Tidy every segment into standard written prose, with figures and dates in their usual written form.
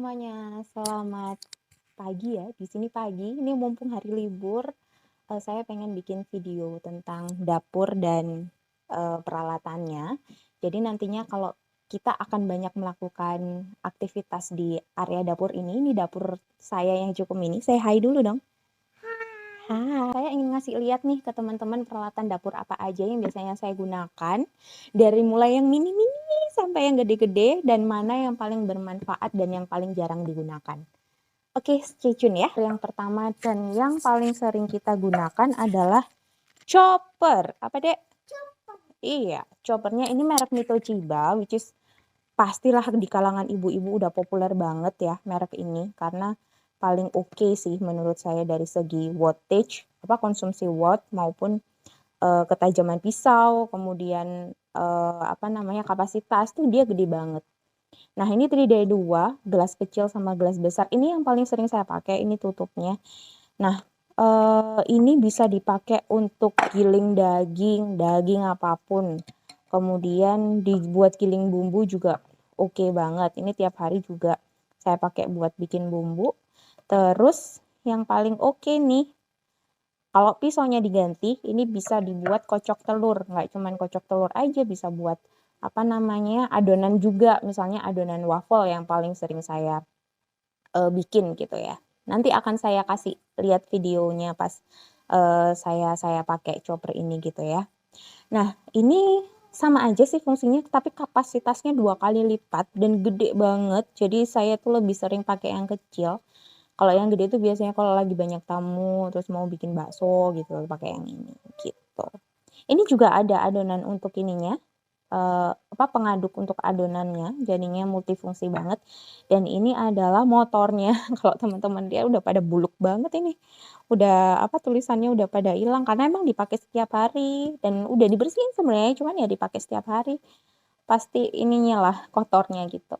semuanya, selamat pagi ya. Di sini pagi, ini mumpung hari libur, saya pengen bikin video tentang dapur dan peralatannya. Jadi nantinya kalau kita akan banyak melakukan aktivitas di area dapur ini dapur saya yang cukup mini. Saya hai dulu dong. Hai, saya ingin ngasih lihat nih ke teman-teman peralatan dapur apa aja yang biasanya saya gunakan. Dari mulai yang mini-mini sampai yang gede-gede dan mana yang paling bermanfaat dan yang paling jarang digunakan. Oke, stay tune ya. Yang pertama dan yang paling sering kita gunakan adalah chopper. Apa, Dek? Chopper. Iya, choppernya ini merek Mitochiba, which is pastilah di kalangan ibu-ibu udah populer banget ya merek ini karena paling oke sih menurut saya dari segi wattage, konsumsi watt maupun ketajaman pisau, kemudian kapasitas tuh dia gede banget. Nah, ini terdiri dari 2, gelas kecil sama gelas besar. Ini yang paling sering saya pakai, ini tutupnya. Nah, ini bisa dipakai untuk giling daging apapun. Kemudian dibuat giling bumbu juga oke banget. Ini tiap hari juga saya pakai buat bikin bumbu. Terus yang paling oke nih, kalau pisaunya diganti, ini bisa dibuat kocok telur. Nggak cuman kocok telur aja, bisa buat adonan juga. Misalnya adonan waffle yang paling sering saya bikin gitu ya. Nanti akan saya kasih lihat videonya pas saya pakai chopper ini gitu ya. Nah, ini sama aja sih fungsinya, tapi kapasitasnya 2 kali lipat dan gede banget. Jadi saya tuh lebih sering pakai yang kecil. Kalau yang gede itu biasanya kalau lagi banyak tamu, terus mau bikin bakso gitu, pakai yang ini, gitu. Ini juga ada adonan untuk ininya, pengaduk untuk adonannya, jadinya multifungsi banget. Dan ini adalah motornya. Kalau teman-teman dia udah pada buluk banget ini. Udah tulisannya udah pada hilang karena emang dipakai setiap hari dan udah dibersihin sebenarnya, cuman ya dipakai setiap hari. Pasti ininya lah kotornya gitu.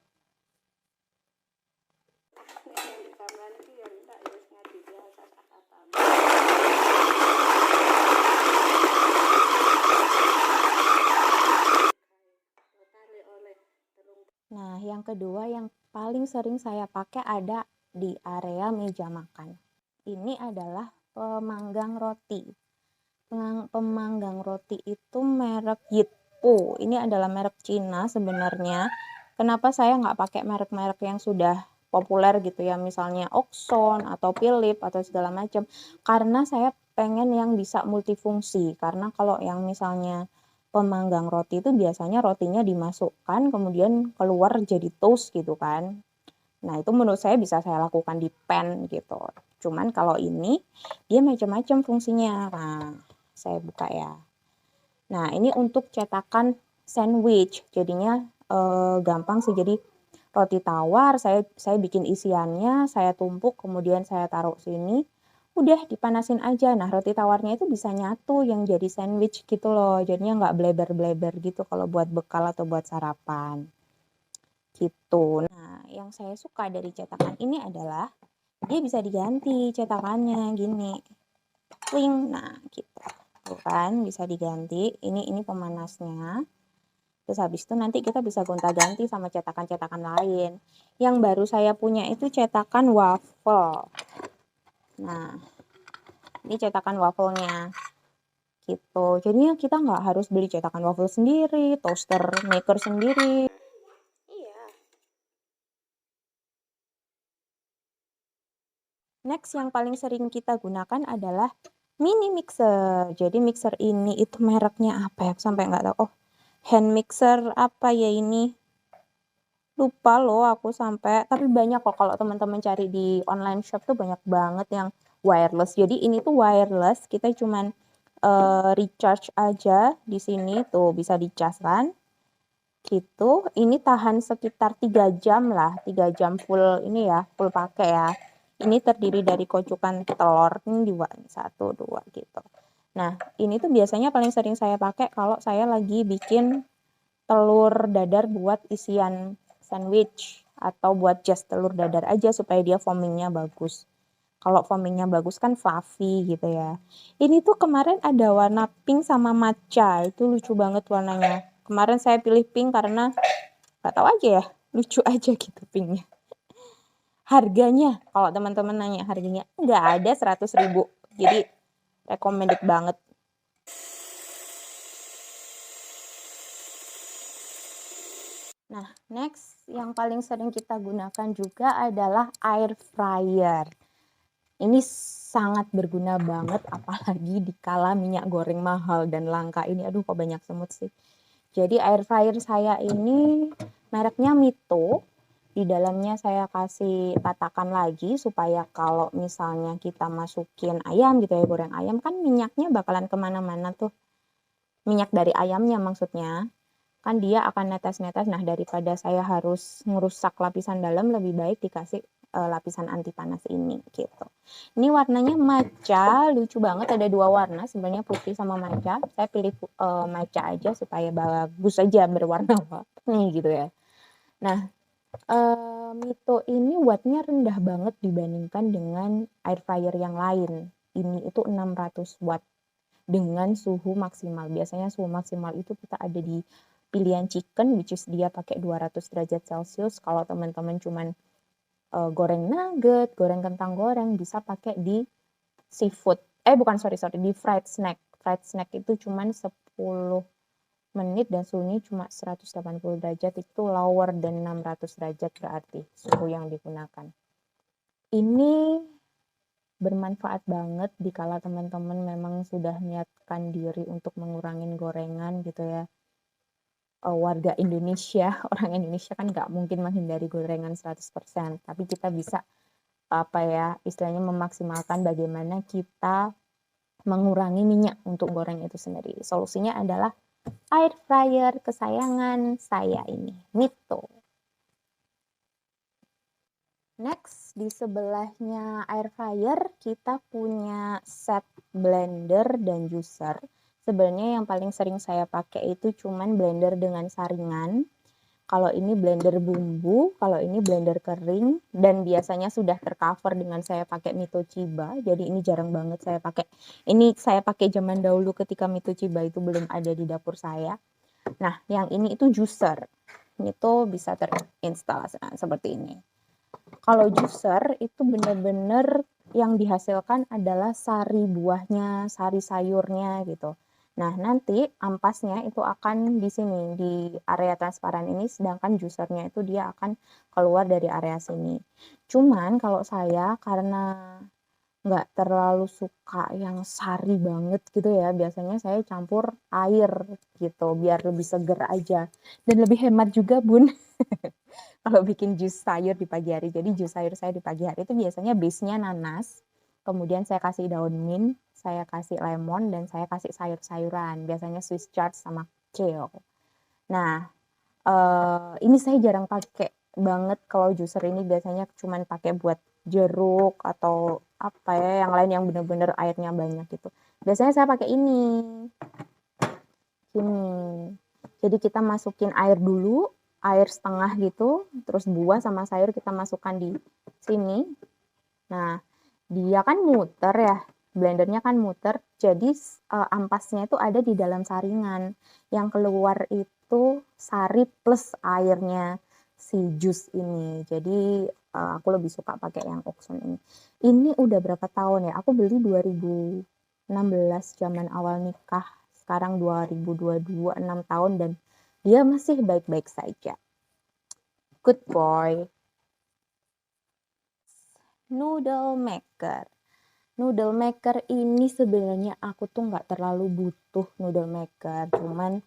Nah, yang kedua yang paling sering saya pakai ada di area meja makan. Ini adalah pemanggang roti. Pemanggang roti itu merek Yitpo. Ini adalah merek Cina sebenarnya. Kenapa saya nggak pakai merek-merek yang sudah populer gitu ya, misalnya Oxon atau Philips atau segala macam. Karena saya pengen yang bisa multifungsi. Karena kalau yang misalnya pemanggang roti itu biasanya rotinya dimasukkan kemudian keluar jadi toast gitu kan. Nah, itu menurut saya bisa saya lakukan di pan gitu. Cuman kalau ini dia macam-macam fungsinya. Nah, saya buka ya. Nah, ini untuk cetakan sandwich. Jadinya gampang sih. Jadi roti tawar saya bikin isiannya, saya tumpuk kemudian saya taruh sini. Udah dipanasin aja. Nah, roti tawarnya itu bisa nyatu yang jadi sandwich gitu loh. Jadinya nggak bleber-bleber gitu kalau buat bekal atau buat sarapan. Gitu. Nah, yang saya suka dari cetakan ini adalah dia bisa diganti cetakannya gini. Wing. Nah, gitu. Tuh kan bisa diganti. Ini pemanasnya. Terus habis itu nanti kita bisa gonta-ganti sama cetakan-cetakan lain. Yang baru saya punya itu cetakan waffle. Nah, ini cetakan wafelnya gitu. Jadinya kita nggak harus beli cetakan waffle sendiri, toaster maker sendiri. Iya. Next yang paling sering kita gunakan adalah mini mixer. Jadi mixer ini itu mereknya apa ya? Sampai nggak tahu. Oh, hand mixer apa ya ini? Lupa loh aku sampai. Tapi banyak kok kalau teman-teman cari di online shop tuh banyak banget yang wireless. Jadi ini tuh wireless. Kita cuman recharge aja di sini tuh bisa dicas kan gitu. Ini tahan sekitar 3 jam lah, 3 jam full ini ya, full pakai ya. Ini terdiri dari kocokan telur ini 2, 1, 2 gitu. Nah, ini tuh biasanya paling sering saya pakai kalau saya lagi bikin telur dadar buat isian sandwich atau buat just telur dadar aja supaya dia foamingnya bagus. Kalau foamingnya bagus kan fluffy gitu ya. Ini tuh kemarin ada warna pink sama matcha. Itu lucu banget warnanya. Kemarin saya pilih pink karena gak tahu aja ya. Lucu aja gitu pinknya. Harganya, kalau teman-teman nanya harganya, nggak ada 100.000. Jadi recommended banget. Nah, next yang paling sering kita gunakan juga adalah air fryer. Ini sangat berguna banget, apalagi dikala minyak goreng mahal dan langka ini. Aduh, kok banyak semut sih. Jadi air fryer saya ini mereknya Mito. Di dalamnya saya kasih tatakan lagi supaya kalau misalnya kita masukin ayam gitu ya, goreng ayam kan minyaknya bakalan kemana-mana tuh. Minyak dari ayamnya maksudnya. Kan dia akan netes-netes. Nah, daripada saya harus ngerusak lapisan dalam, lebih baik dikasih lapisan anti panas ini gitu. Ini warnanya matcha, lucu banget, ada 2 warna sebenarnya, putih sama matcha. Saya pilih matcha aja supaya bagus aja berwarna-warni gitu ya. Nah, Mito ini wattnya rendah banget dibandingkan dengan air fryer yang lain. Ini itu 600 watt dengan suhu maksimal. Biasanya suhu maksimal itu kita ada di pilihan chicken, which is dia pakai 200 derajat Celcius. Kalau teman-teman cuman goreng nugget, goreng kentang goreng, bisa pakai di seafood. Bukan, sorry, di fried snack. Fried snack itu cuman 10 menit dan suhunya cuma 180 derajat, itu lower dan 600 derajat berarti suhu yang digunakan. Ini bermanfaat banget dikala teman-teman memang sudah niatkan diri untuk mengurangi gorengan gitu ya. Warga Indonesia, orang Indonesia kan nggak mungkin menghindari gorengan 100%, tapi kita bisa istilahnya memaksimalkan bagaimana kita mengurangi minyak untuk goreng itu sendiri. Solusinya adalah air fryer kesayangan saya ini, Mito. Next, di sebelahnya air fryer kita punya set blender dan juicer. Sebenarnya yang paling sering saya pakai itu cuman blender dengan saringan. Kalau ini blender bumbu, kalau ini blender kering, dan biasanya sudah tercover dengan saya pakai Mito Chiba. Jadi ini jarang banget saya pakai. Ini saya pakai zaman dahulu ketika Mito Chiba itu belum ada di dapur saya. Nah, yang ini itu juicer. Mito bisa terinstall seperti ini. Kalau juicer itu benar-benar yang dihasilkan adalah sari buahnya, sari sayurnya gitu. Nah, nanti ampasnya itu akan di sini, di area transparan ini, sedangkan juicernya itu dia akan keluar dari area sini. Cuman kalau saya, karena nggak terlalu suka yang sari banget gitu ya, biasanya saya campur air gitu, biar lebih seger aja. Dan lebih hemat juga, Bun. Kalau bikin jus sayur di pagi hari. Jadi jus sayur saya di pagi hari itu biasanya base-nya nanas, kemudian saya kasih daun mint, saya kasih lemon, dan saya kasih sayur-sayuran, biasanya Swiss chard sama kale. Nah, ini saya jarang pakai banget kalau juicer ini, biasanya cuman pakai buat jeruk atau yang lain yang bener-bener airnya banyak gitu. Biasanya saya pakai ini. Jadi kita masukin air dulu, air setengah gitu, terus buah sama sayur kita masukkan di sini. Nah, dia kan muter ya, blendernya kan muter, jadi ampasnya itu ada di dalam saringan. Yang keluar itu sari plus airnya si jus ini. Jadi aku lebih suka pakai yang Oxon ini. Ini udah berapa tahun ya? Aku beli 2016 zaman awal nikah. Sekarang 2022, 6 tahun, dan dia masih baik-baik saja. Good boy. Noodle maker. Noodle maker ini sebenarnya aku tuh nggak terlalu butuh noodle maker. Cuman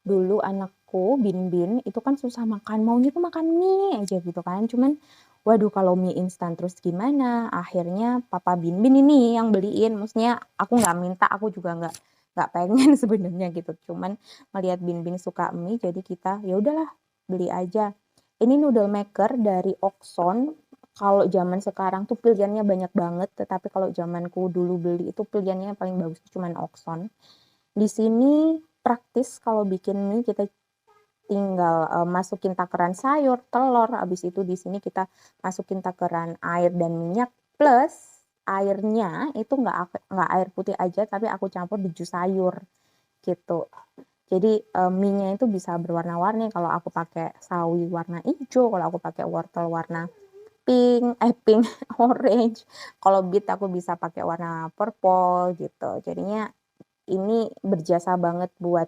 dulu anakku, Bin itu kan susah makan. Maunya tuh makan mie aja gitu kan. Cuman waduh, kalau mie instan terus gimana? Akhirnya papa Bin ini yang beliin. Maksudnya aku nggak minta, aku juga nggak pengen sebenarnya gitu. Cuman melihat Bin suka mie, jadi kita ya udahlah beli aja. Ini noodle maker dari Oxon. Kalau zaman sekarang tuh pilihannya banyak banget, tetapi kalau zamanku dulu beli itu pilihannya paling bagus cuman Oxon. Di sini praktis kalau bikin mie, kita tinggal masukin takaran sayur, telur, habis itu di sini kita masukin takaran air dan minyak, plus airnya itu nggak air putih aja, tapi aku campur di jus sayur gitu. Jadi mie-nya itu bisa berwarna-warni. Kalau aku pakai sawi warna hijau, kalau aku pakai wortel warna pink, orange. Kalau bead aku bisa pakai warna purple gitu. Jadinya ini berjasa banget buat,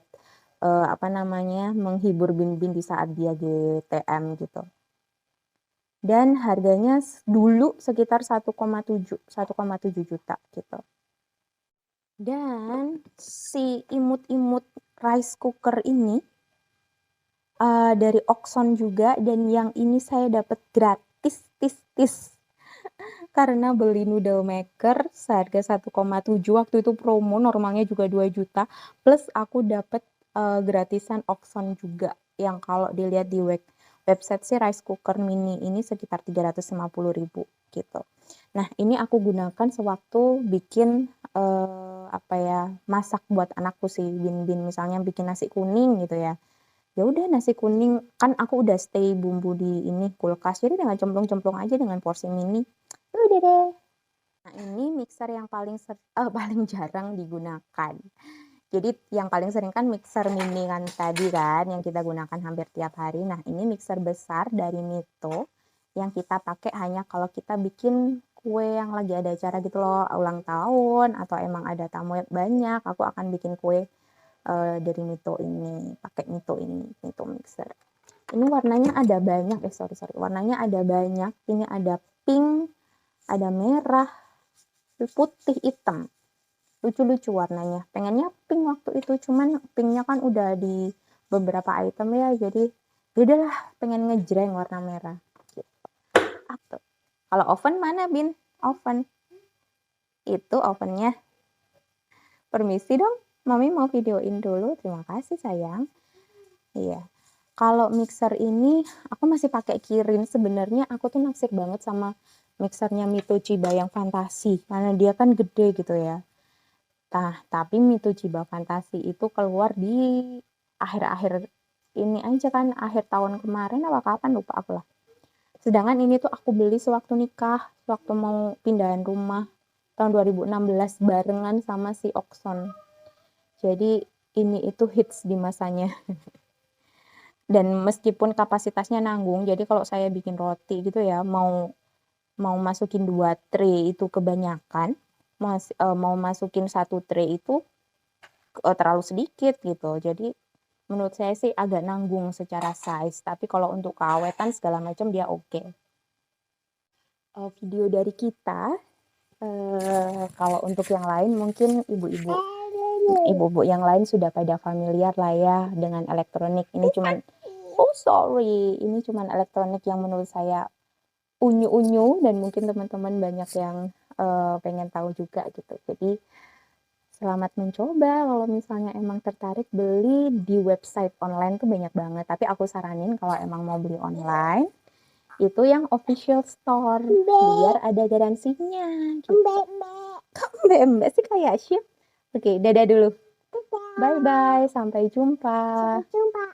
menghibur Bin di saat dia GTM gitu. Dan harganya dulu sekitar 1,7 juta gitu. Dan si imut-imut rice cooker ini dari Oxone juga, dan yang ini saya dapat gratis karena beli noodle maker seharga 1,7, waktu itu promo, normalnya juga 2 juta, plus aku dapat gratisan Oxone juga, yang kalau dilihat di website sih rice cooker mini ini sekitar 350.000 gitu. Nah, ini aku gunakan sewaktu bikin masak buat anakku sih, Bin misalnya bikin nasi kuning gitu ya. Ya udah nasi kuning, kan aku udah stay bumbu di ini kulkas, jadi tinggal cemplung-cemplung aja dengan porsi mini. Udah deh. Nah, ini mixer yang paling jarang digunakan. Jadi yang paling sering kan mixer mini kan tadi kan, yang kita gunakan hampir tiap hari. Nah, ini mixer besar dari Mito yang kita pakai hanya kalau kita bikin kue yang lagi ada acara gitu loh, ulang tahun atau emang ada tamu yang banyak, aku akan bikin kue dari Mito ini, pakai Mito ini, Mito mixer. Ini warnanya ada banyak, warnanya ada banyak. Ini ada pink, ada merah, putih, hitam. Lucu-lucu warnanya. Pengennya pink waktu itu, cuman pinknya kan udah di beberapa item ya, jadi udahlah pengen ngejreng warna merah. Gitu. Kalau oven mana, Bin? Oven. Itu ovennya. Permisi dong, Mami mau videoin dulu. Terima kasih sayang. Iya. Kalau mixer ini aku masih pakai Kirin. Sebenarnya aku tuh naksir banget sama mixernya Mito Chiba yang fantasi, karena dia kan gede gitu ya. Nah, tapi Mito Chiba fantasi itu keluar di akhir-akhir ini aja kan, akhir tahun kemarin apa kapan lupa aku lah. Sedangkan ini tuh aku beli sewaktu nikah, waktu mau pindahan rumah tahun 2016 barengan sama si Oxone. Jadi ini itu hits di masanya. Dan meskipun kapasitasnya nanggung, jadi kalau saya bikin roti gitu ya, mau masukin 2 tray itu kebanyakan, mau masukin 1 tray itu terlalu sedikit gitu. Jadi menurut saya sih agak nanggung secara size, tapi kalau untuk keawetan segala macam dia oke. Video dari kita, kalau untuk yang lain mungkin ibu-ibu yang lain sudah pada familiar lah ya dengan elektronik. Ini cuman ini cuman elektronik yang menurut saya unyu-unyu, dan mungkin teman-teman banyak yang pengen tahu juga gitu. Jadi selamat mencoba. Kalau misalnya emang tertarik beli di website online tuh banyak banget, tapi aku saranin kalau emang mau beli online itu yang official store, biar ada garansinya gitu. Kok mbak sih kayak Syif? Oke, dadah dulu. Bye bye, sampai jumpa.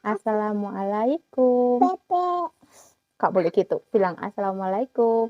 Assalamualaikum. Kak boleh gitu, bilang assalamualaikum.